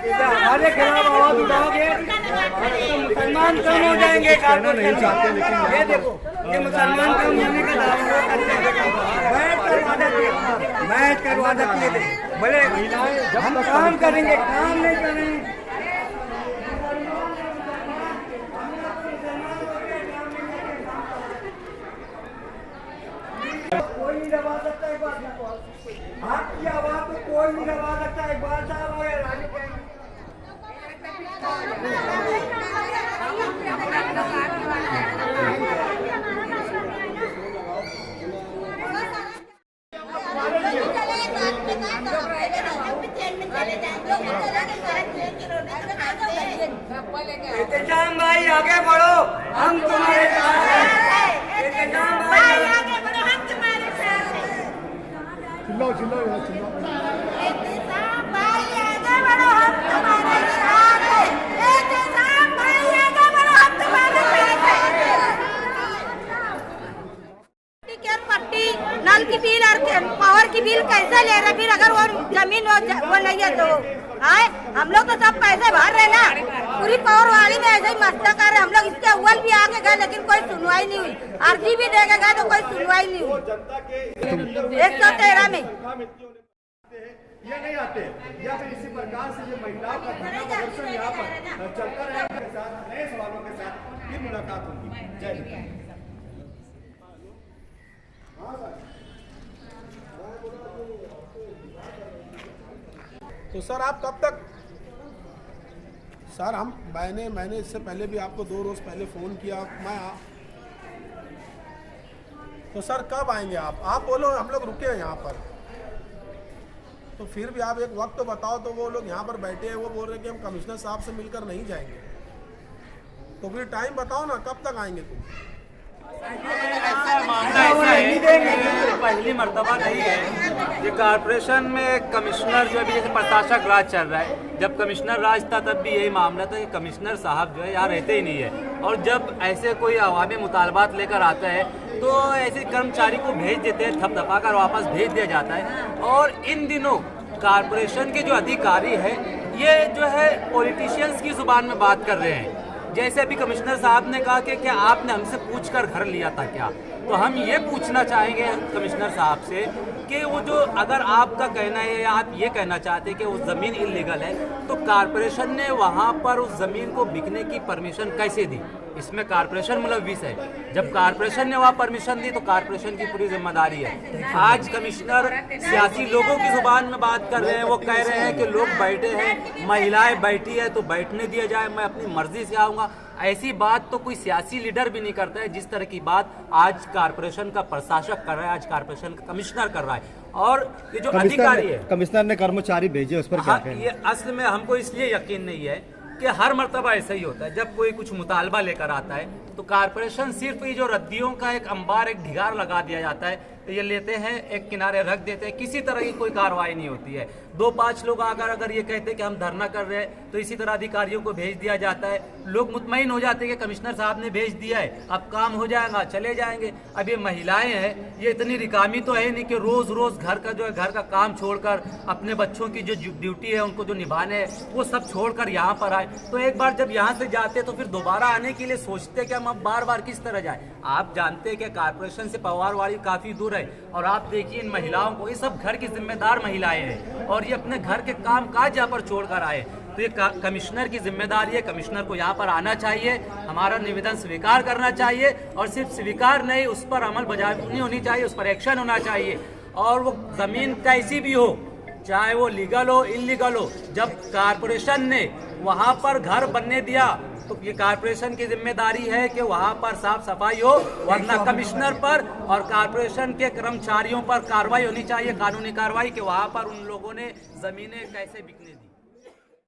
हमारे खिलाफ आवाज उठाओगे तो मुसलमान कम हो जाएंगे। ये देखो, ये मुसलमान कम होने का दावा करते हैं। बैठ कर वादा किए थे, बोले हम काम करेंगे, काम नहीं करेंगे। कोई नहीं दबा सकता एक बार, आपकी आवाज को कोई नहीं दबा सकता। एक बार साहब हो या रानी एहतशाम भाई आगे बढ़ो, हम तुम्हारे साथ हैं। एहतशाम भाई आगे बढ़ो, हम तुम्हारे साथ हैं। चिल्लाओ चिल्लाओ यार, चिल्लाओ। एहतशाम भाई आगे बढ़ो, हम तुम्हारे साथ हैं। एहतशाम भाई आगे बढ़ो, हम तुम्हारे साथ हैं। पट्टी, नल की बिल और पावर की बिल कैसे ले रहे? फिर अगर वो जमीन वो नहीं है तो आए, हम लोग तो सब पैसे भर रहे ना। पूरी पावर वाली में ऐसे ही मस्ता कर रहे। हम लोग इसके अव्वल भी आगे गए लेकिन कोई सुनवाई नहीं हुई। अर्जी भी देके गए तो कोई सुनवाई नहीं हुई। 113 में ये नहीं आते, या फिर इसी प्रकार से जो महिलाओं का धरना प्रदर्शन यहाँ पर चलता रहेगा। के साथ नए सवालों के साथ फिर मुलाकात होगी। जय हिंद। तो सर आप कब तक? सर मैंने इससे पहले भी आपको 2 रोज पहले फ़ोन किया। तो सर कब आएंगे आप? आप बोलो हम लोग रुके हैं यहाँ पर, तो फिर भी आप एक वक्त तो बताओ। तो वो लोग यहाँ पर बैठे हैं, वो बोल रहे हैं कि हम कमिश्नर साहब से मिलकर नहीं जाएंगे। तो फिर टाइम बताओ ना, कब तक आएंगे तुम? मामला ऐसा है, पहली मर्तबा नहीं है। ये कॉर्पोरेशन में कमिश्नर जो अभी जैसे प्रशासक राज चल रहा है, जब कमिश्नर राज था तब भी यही मामला था कि कमिश्नर साहब जो है यहाँ रहते ही नहीं है। और जब ऐसे कोई अवामी मुतालबात लेकर आता है तो ऐसे कर्मचारी को भेज देते हैं, थपथपा कर वापस भेज दिया जाता है। और इन दिनों कॉर्पोरेशन के जो अधिकारी है ये जो है पॉलिटिशियंस की जुबान में बात कर रहे हैं। जैसे अभी कमिश्नर साहब ने कहा कि क्या आपने हमसे पूछकर घर लिया था क्या? तो हम ये पूछना चाहेंगे कमिश्नर साहब से कि वो जो अगर आपका कहना है या आप ये कहना चाहते हैं कि वो ज़मीन इलीगल है, तो कॉर्पोरेशन ने वहाँ पर उस ज़मीन को बिकने की परमिशन कैसे दी? इसमें कॉर्पोरेशन मुलविस है। जब कॉर्पोरेशन ने वहाँ परमिशन दी तो कॉर्पोरेशन की पूरी जिम्मेदारी है। आज कमिश्नर सियासी लोगों की जुबान में बात कर रहे हैं। वो कह रहे हैं कि लोग बैठे हैं, महिलाएं बैठी है तो बैठने दिया जाए, मैं अपनी मर्जी से आऊँगा। ऐसी बात तो कोई सियासी लीडर भी नहीं करता है जिस तरह की बात आज कॉर्पोरेशन का प्रशासक कर रहा है, आज कॉर्पोरेशन का कमिश्नर कर रहा है। और ये जो अधिकारी है, कमिश्नर ने कर्मचारी भेजे, उस पर क्या हाँ, ये असल में हमको इसलिए यकीन नहीं है कि हर मर्तबा ऐसा ही होता है। जब कोई कुछ मुतालबा लेकर आता है तो कॉर्पोरेशन सिर्फ ये जो रद्दियों का एक अंबार, एक ढिगार लगा दिया जाता है, तो ये लेते हैं एक किनारे रख देते हैं, किसी तरह की कोई कार्रवाई नहीं होती है। 2-5 लोग अगर ये कहते हैं कि हम धरना कर रहे हैं तो इसी तरह अधिकारियों को भेज दिया जाता है। लोग मुतमईन हो जाते हैं कि कमिश्नर साहब ने भेज दिया है, अब काम हो जाएगा, चले जाएंगे। अब ये महिलाएं हैं, ये इतनी रिकामी तो है नहीं कि रोज रोज घर का जो है घर का काम छोड़कर अपने बच्चों की जो ड्यूटी है उनको जो निभाने है वो सब छोड़कर यहाँ पर आए। तो एक बार जब यहाँ से जाते तो फिर दोबारा आने के लिए सोचते कि हम अब बार बार किस तरह जाए। आप जानते हैं कि कॉर्पोरेशन से पवारवाड़ी काफी दूर है। और आप देखिए इन महिलाओं को, ये सब घर की जिम्मेदार महिलाएं हैं और ये अपने घर के काम काज यहाँ पर छोड़कर आए। तो ये कमिश्नर की जिम्मेदारी है, कमिश्नर को यहाँ पर आना चाहिए, हमारा निवेदन स्वीकार करना चाहिए और सिर्फ स्वीकार नहीं, उस पर अमल बजानी होनी चाहिए, उस पर एक्शन होना चाहिए। और वो जमीन कैसी भी हो, चाहे वो लीगल हो इलीगल हो, जब कॉर्पोरेशन ने वहाँ पर घर बनने दिया तो ये कॉर्पोरेशन की जिम्मेदारी है कि वहाँ पर साफ सफाई हो, वरना कमिश्नर पर और कॉर्पोरेशन के कर्मचारियों पर कार्रवाई होनी चाहिए, कानूनी कार्रवाई, कि वहाँ पर उन लोगों ने जमीनें कैसे बिकने दी।